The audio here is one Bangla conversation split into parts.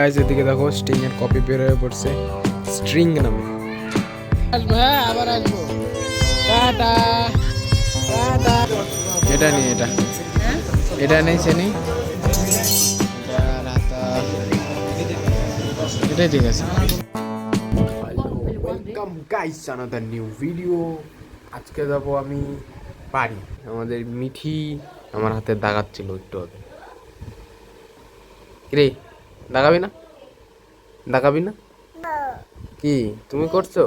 গাইস এদিকে দেখো স্ট্রিং এর কপি বের হয়ে পড়ছে স্ট্রিং নামে। আসবো, হ্যাঁ আবার আসবো। Tata tata. এটা নেই, এটা নেই চেনি, এটাই ঠিক আছে। Welcome guys another new video. আজকে যাবো আমি বাড়ি। আমাদের মিঠি আমার হাতে দাগাচ্ছিল একটু আগে। রে দাগাবি না, দাগাবি না কি তুমি করছো?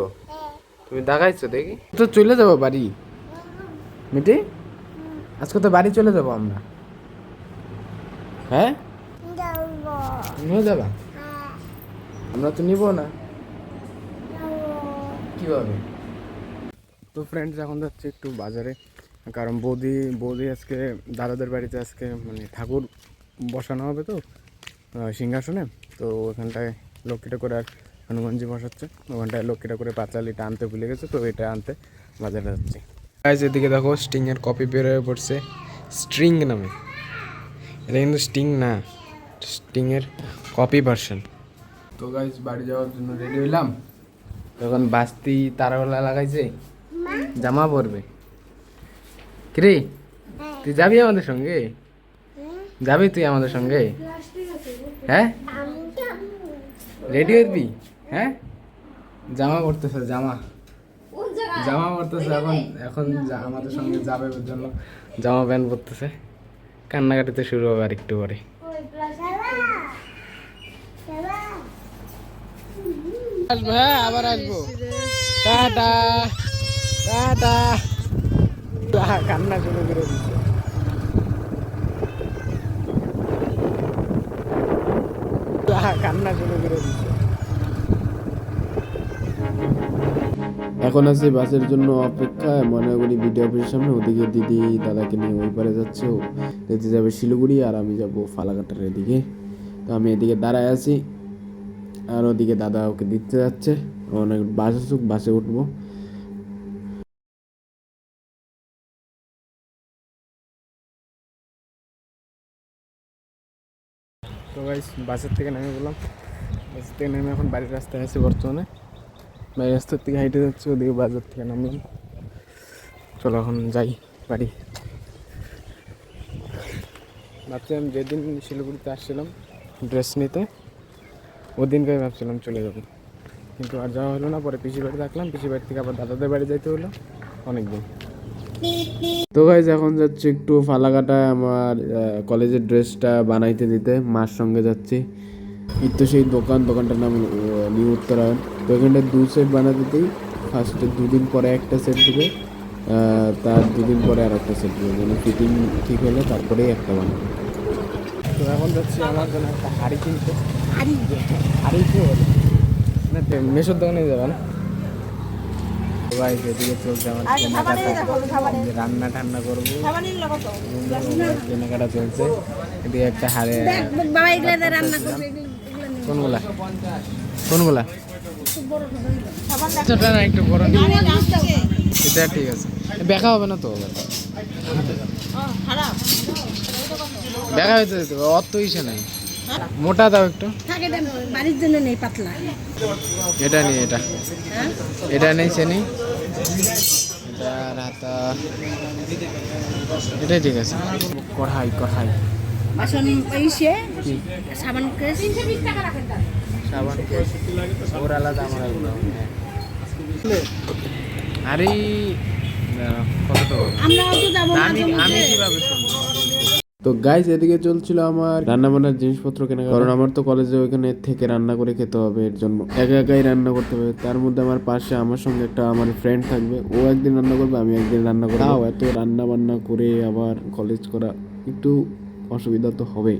তুমি দাগাইছো দেখি তো। চলে যাবো বাড়ি মিঠি, আজকে তো বাড়ি চলে যাবো আমরা। হ্যাঁ নিয়ে যাবা? আমরা তো নিব না, কিভাবে? তো ফ্রেন্ডস এখন যাচ্ছে একটু বাজারে, কারণ বৌদি আজকে দাদাদের বাড়িতে আজকে মানে ঠাকুর বসানো হবে তো সিংহাসনে। তো ওখানটায় লক্ষ্মীটা করে আর হনুমানজি বসাচ্ছে, ওখানটায় লক্ষ্মীটা করে পাঁচালিটা আনতে ভুলে গেছে, তো এটা আনতে বাজারে যাচ্ছে। গাইস এদিকে দেখো স্ট্রিং এর কপি বের হয়ে পড়ছে স্ট্রিং নামে। এটা কিন্তু স্টিং না, স্টিং এর কপি ভার্সন। তো গাইস বাড়ি যাওয়ার জন্য রেডি হইলাম। তখন বাস্তি তারাওয়ালা লাগাইছে, জামা পরবে। কিরে তুই যাবি আমাদের সঙ্গে? যাবি তুই আমাদের সঙ্গে? হ্যাঁ রেডি হবি? হ্যাঁ জামা পরতেছে, জামা পরতেছে এখন। এখন আমাদের সঙ্গে যাবে ওর জন্য জামা প্যান্ট পরতেছে। কান্নাকাটিতে শুরু হবে আর একটু পরে। আসবো, হ্যাঁ আবার আসবো। Tata tata. কান্না শুরু করে দিচ্ছে। কান্না শুরু করে দিচ্ছে। এখন আছে বাসের জন্য অপেক্ষায় ময়নাগুড়ি বিডিও অফিসের সামনে। ওদিকে দিদি দাদাকে নিয়ে ওই পারে যাচ্ছে, ও দিদি যাবে শিলিগুড়ি আর আমি যাব ফালাকাটার এদিকে। তো আমি এদিকে দাঁড়ায় আছি আর ওদিকে দাদা ওকে দিতে যাচ্ছে। অনেক বাস আসুক, বাসে উঠবো। তো গাইস বাসের থেকে নেমে বললাম, বাসের থেকে নেমে এখন বাড়ির রাস্তায় আছি বর্তমানে। বাড়ির রাস্তার থেকে হাইটে যাচ্ছি, ওদিকে বাজার থেকে নামলাম। চলো এখন যাই বাড়ি। ভাবছিলাম যেদিন শিলিগুড়িতে আসছিলাম ড্রেস নিতে, ওদিনকে ভাবছিলাম চলে যাবো, কিন্তু আর যাওয়া হলো না। পরে পিসির বাড়ি থাকলাম, পিসির বাড়ি থেকে আবার দাদাদের বাড়ি যাইতে হলো অনেকদিন। তো গাইজ এখন যাচ্ছি একটু ফালাকাটায় আমার কলেজের ড্রেসটা বানাইতে দিতে, মার সঙ্গে যাচ্ছি। তো সেই দোকানটার নাম নিউ উত্তরায়ণ। তো এখানটায় 2 সেট বানাতে দিই। ফার্স্টে 2 দিন পরে একটা সেট দেবে, তার 2 দিন পরে আর একটা সেট দেবে, মানে ফিটিং ঠিক হলে তারপরেই একটা বানাবে। তো এখন যাচ্ছি আমার জন্য একটা হাড়ি কিনতে। হাড়ি কি বলে না, মেশোর দোকানে যাবে না ভাই। যেদিকে চলছে আমার কেনাকাটা, রান্না টান্না করবো, কেনাকাটা চলছে। এদিকে একটা হাড়ে কোনগুলা কোনগুলা না একটু বড়, এটা ঠিক আছে। দেখা হবে না তো, দেখা হইতে অত ইসে নাই। মোটা দাও একটু, বাড়ির জন্য নেই পাতলা। এটা নেই, এটা নেই চেনি, এটাই ঠিক আছে। কড়াই বাসন ইসে সাবান কেস, সাবান কেস ওর আলাদা, আমার আলাদা। আরে কত তো আমি কিভাবে শুনবো? তো গাইস এদিকে চলছিল আমার রান্না বান্নার জিনিসপত্র কেনা, কারণ আমার তো কলেজে ওইখানে থেকে রান্না করে খেতে হবে, এর জন্য একাই রান্না করতে হবে। তার মধ্যে আমার পাশে আমার সঙ্গে একটা আমার ফ্রেন্ড থাকবে, ও একদিন রান্না করবে, আমি একদিন রান্না করবো। তাও এত রান্না বান্না করে আবার কলেজ করা একটু অসুবিধা তো হবে,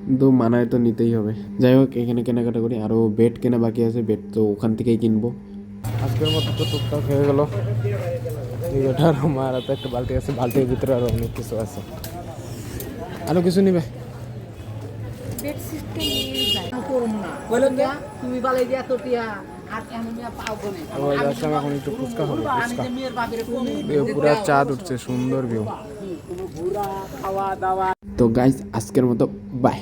কিন্তু মানায় তো নিতেই হবে। যাই হোক এখানে কেনাকাটা করি। আরও বেড কেনা বাকি আছে, বেড তো ওখান থেকেই কিনবো। আজকের মতো তো টুকটাক হয়ে গেল। এটার আমার হাতে একটা বালতি আছে, বালতির ভিতরে আরও অনেক কিছু আছে। আরো কিছু নিবে? এখন একটু ফুচকা হবে, পুরা চাঁদ উঠছে, সুন্দর ভিউ। তো গাইস আজকের মতো বাই।